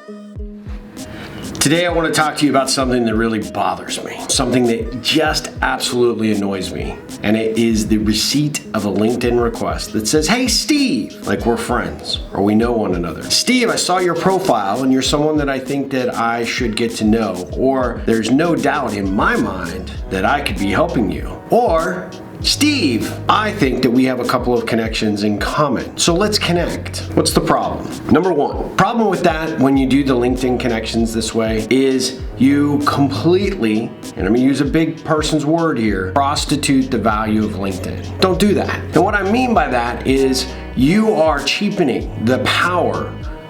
Today I want to talk to you about something that really bothers me, something that just absolutely annoys me, and it is the receipt of a LinkedIn request that says, "Hey Steve," like we're friends or we know one another. "Steve, I saw your profile and you're someone that I think that I should get to know," or "There's no doubt in my mind that I could be helping you," or "Steve, I think that we have a couple of connections in common, so let's connect." What's the problem? Number one, problem with that when you do the LinkedIn connections this way is you completely, and I'm gonna use a big person's word here, prostitute the value of LinkedIn. Don't do that. And what I mean by that is you are cheapening the power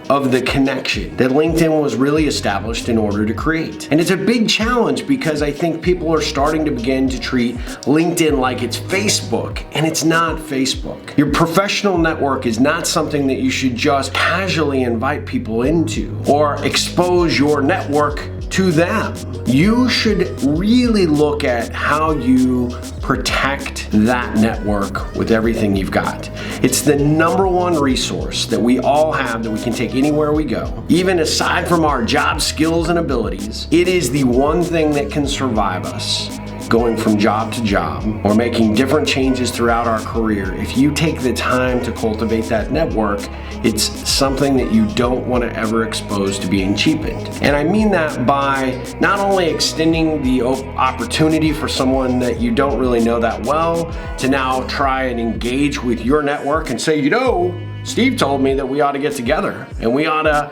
of the connection that LinkedIn was really established in order to create. And it's a big challenge because I think people are starting to begin to treat LinkedIn like it's Facebook, and it's not Facebook. Your professional network is not something that you should just casually invite people into or expose your network to them. You should really look at how you protect that network with everything you've got. It's the number one resource that we all have that we can take anywhere we go. Even aside from our job skills and abilities, it is the one thing that can survive us going from job to job or making different changes throughout our career. If you take the time to cultivate that network, it's something that you don't want to ever expose to being cheapened. And I mean that by not only extending the opportunity for someone that you don't really know that well to now try and engage with your network and say, Steve told me that we ought to get together and we ought to,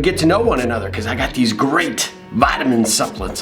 get to know one another because I got these great vitamin supplements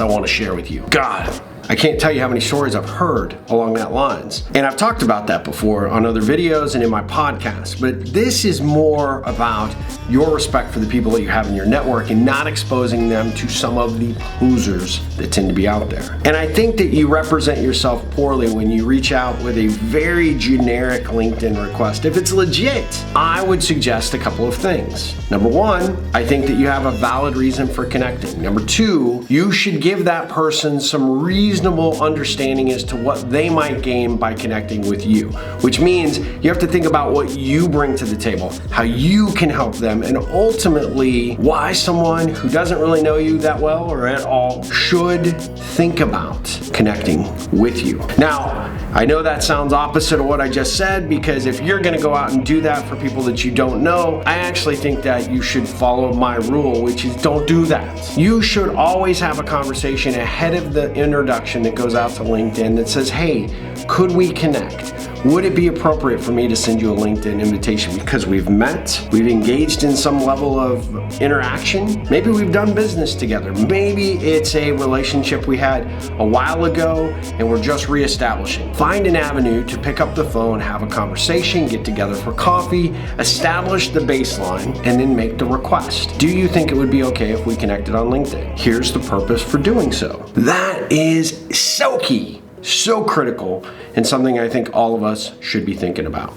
I want to share with you. God, I can't tell you how many stories I've heard along that lines. And I've talked about that before on other videos and in my podcast, but this is more about your respect for the people that you have in your network and not exposing them to some of the posers that tend to be out there. And I think that you represent yourself poorly when you reach out with a very generic LinkedIn request. If it's legit, I would suggest a couple of things. Number one, I think that you have a valid reason for connecting. Number two, you should give that person some reasonable understanding as to what they might gain by connecting with you, which means you have to think about what you bring to the table, how you can help them, and ultimately why someone who doesn't really know you that well or at all should think about connecting with you. Now, I know that sounds opposite of what I just said, because if you're gonna go out and do that for people that you don't know, I actually think that you should follow my rule, which is don't do that. You should always have a conversation ahead of the introduction that goes out to LinkedIn that says, "Hey, could we connect? Would it be appropriate for me to send you a LinkedIn invitation because we've met, we've engaged in some level of interaction, maybe we've done business together, maybe it's a relationship we had a while ago and we're just reestablishing." Find an avenue to pick up the phone, have a conversation, get together for coffee, establish the baseline, and then make the request. Do you think it would be okay if we connected on LinkedIn? Here's the purpose for doing so. That is so key, so critical, and something I think all of us should be thinking about.